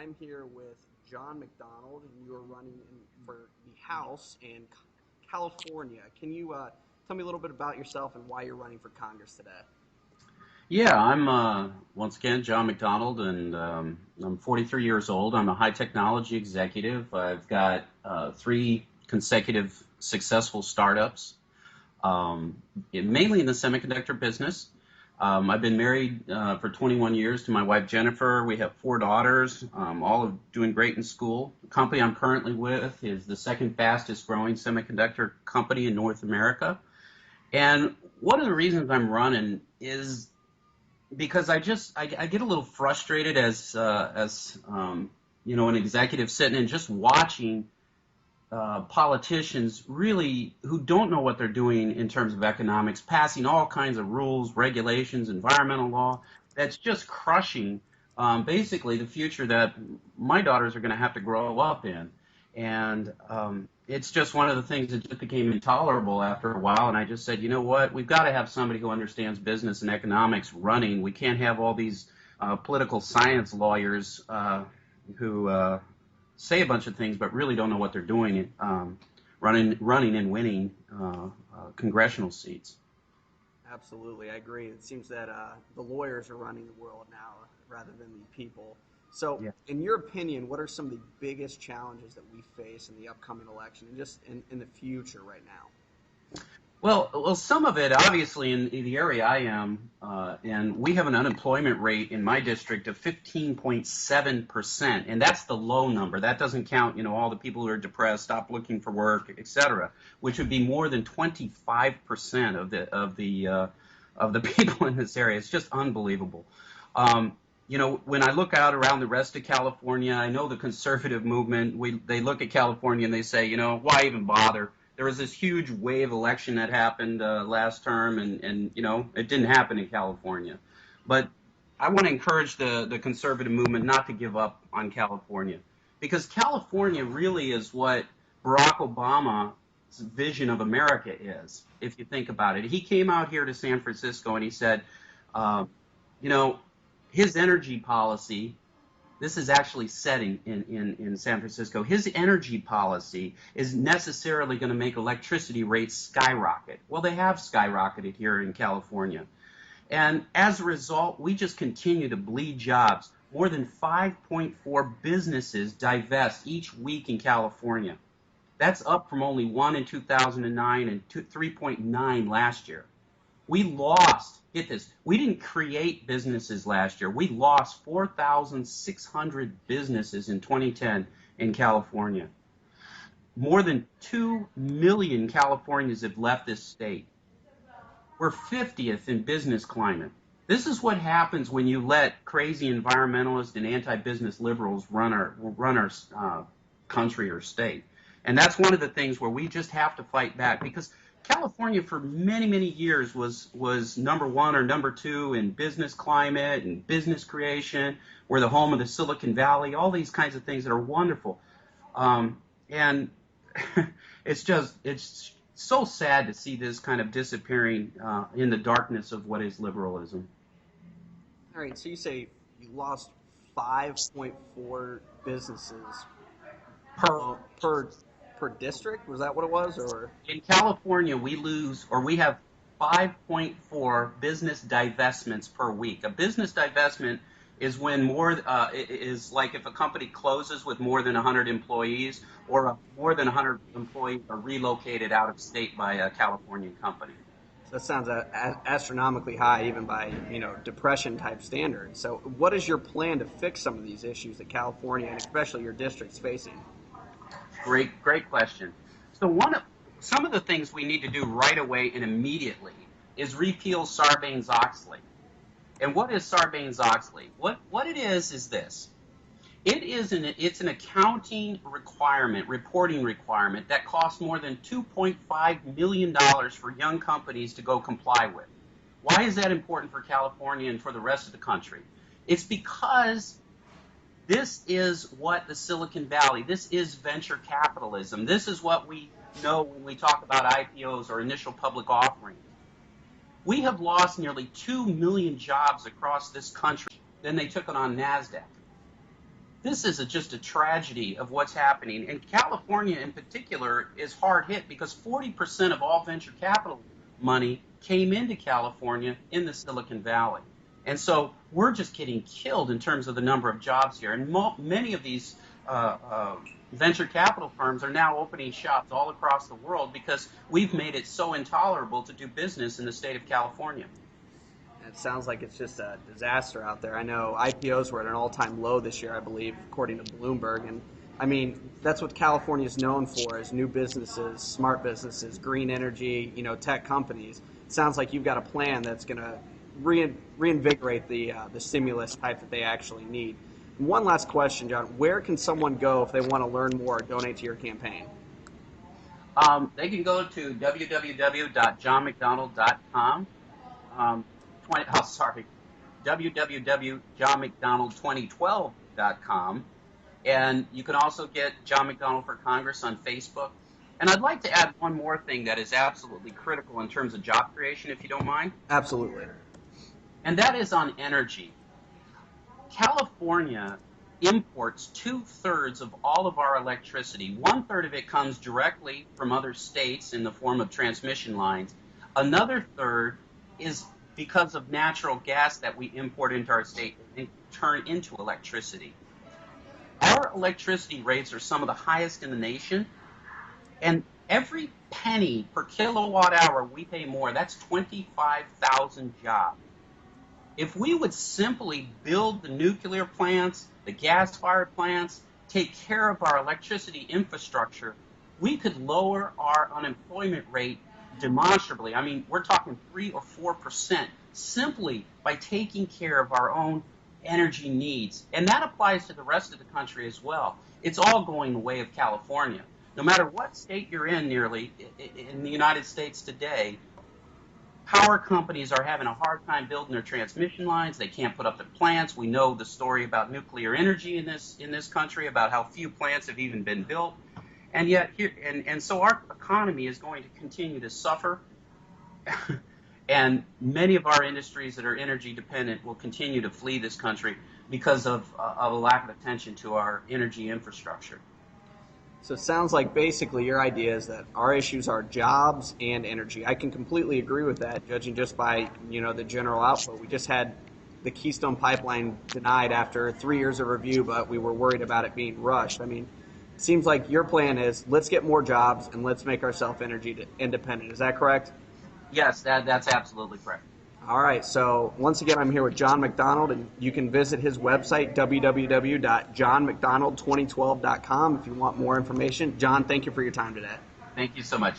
I'm here with John McDonald, and you are running for the House in California. Can you tell me a little bit about yourself and why you're running for Congress today? Yeah, I'm once again John McDonald, and I'm 43 years old. I'm a high technology executive. I've got three consecutive successful startups, mainly in the semiconductor business. I've been married for 21 years to my wife Jennifer. We have four daughters, all doing great in school. The company I'm currently with is the second fastest growing semiconductor company in North America. And one of the reasons I'm running is because I get a little frustrated as an executive sitting and just watching politicians really who don't know what they're doing in terms of economics, passing all kinds of rules, regulations, environmental law that's just crushing basically the future that my daughters are going to have to grow up in. And it's just one of the things that just became intolerable after a while. And I just said, you know what? We've got to have somebody who understands business and economics running. We can't have all these political science lawyers who say a bunch of things but really don't know what they're doing, running and winning congressional seats. Absolutely, I agree. It seems that the lawyers are running the world now rather than the people. So, Yeah. in your opinion, what are some of the biggest challenges that we face in the upcoming election and just in the future right now? Well, some of it, obviously, in the area I am, and we have an unemployment rate in my district of 15.7%, and that's the low number. That doesn't count, all the people who are depressed, stop looking for work, et cetera, which would be more than 25% of the people in this area. It's just unbelievable. When I look out around the rest of California, I know the conservative movement, they look at California and they say, why even bother? There was this huge wave election that happened last term, and it didn't happen in California. But I want to encourage the conservative movement not to give up on California, because California really is what Barack Obama's vision of America is, if you think about it. He came out here to San Francisco and he said, uh, you know, his energy policy, this is actually setting in San Francisco. His energy policy is necessarily going to make electricity rates skyrocket. Well, they have skyrocketed here in California. And as a result, we just continue to bleed jobs. More than 5.4 businesses divest each week in California. That's up from only one in 2009 and 3.9 last year. We lost, get this, we didn't create businesses last year. We lost 4,600 businesses in 2010 in California. More than 2 million Californians have left this state. We're 50th in business climate. This is what happens when you let crazy environmentalists and anti-business liberals run our country or state. And that's one of the things where we just have to fight back, because California for many, many years was number one or number two in business climate and business creation. We're the home of the Silicon Valley, all these kinds of things that are wonderful. And it's so sad to see this kind of disappearing in the darkness of what is liberalism. All right, so you say you lost 5.4 businesses Per per district. Was that what it was, or? In California, we have 5.4 business divestments per week. A business divestment is when is like if a company closes with more than 100 employees, or more than 100 employees are relocated out of state by a Californian company. So that sounds astronomically high, even by depression type standards. So, what is your plan to fix some of these issues that California and especially your district's facing? Great question. So some of the things we need to do right away and immediately is repeal Sarbanes-Oxley. And what is Sarbanes-Oxley? What it is this. It's an accounting requirement, reporting requirement that costs more than $2.5 million for young companies to go comply with. Why is that important for California and for the rest of the country? It's because this is what the Silicon Valley, this is venture capitalism. This is what we know when we talk about IPOs or initial public offerings. We have lost nearly 2 million jobs across this country. Then they took it on NASDAQ. This is just a tragedy of what's happening. And California in particular is hard hit because 40% of all venture capital money came into California in the Silicon Valley. And so we're just getting killed in terms of the number of jobs here. And many of these venture capital firms are now opening shops all across the world because we've made it so intolerable to do business in the state of California. It sounds like it's just a disaster out there. I know IPOs were at an all-time low this year, I believe, according to Bloomberg. And I mean, that's what California is known for: is new businesses, smart businesses, green energy, tech companies. It sounds like you've got a plan that's going to reinvigorate the stimulus type that they actually need. And one last question, John: where can someone go if they want to learn more or donate to your campaign? They can go to www.johnmcdonald.com. www.johnmcdonald2012.com. And you can also get John McDonald for Congress on Facebook. And I'd like to add one more thing that is absolutely critical in terms of job creation, if you don't mind. Absolutely. And that is on energy. California imports 2/3 of all of our electricity. 1/3 of it comes directly from other states in the form of transmission lines. Another third is because of natural gas that we import into our state and turn into electricity. Our electricity rates are some of the highest in the nation, and every penny per kilowatt hour we pay more. That's 25,000 jobs. If we would simply build the nuclear plants, the gas-fired plants, take care of our electricity infrastructure, we could lower our unemployment rate demonstrably. I mean, we're talking 3 or 4% simply by taking care of our own energy needs. And that applies to the rest of the country as well. It's all going the way of California. No matter what state you're in, nearly in the United States today, power companies are having a hard time building their transmission lines. They can't put up the plants. We know the story about nuclear energy in this country, about how few plants have even been built. And yet so our economy is going to continue to suffer. And many of our industries that are energy dependent will continue to flee this country because of a lack of attention to our energy infrastructure. So it sounds like basically your idea is that our issues are jobs and energy. I can completely agree with that, judging just by the general output. We just had the Keystone Pipeline denied after 3 years of review, but we were worried about it being rushed. I mean, it seems like your plan is let's get more jobs and let's make ourselves energy independent. Is that correct? Yes, that's absolutely correct. All right, so once again, I'm here with John McDonald, and you can visit his website, www.johnmcdonald2012.com, if you want more information. John, thank you for your time today. Thank you so much.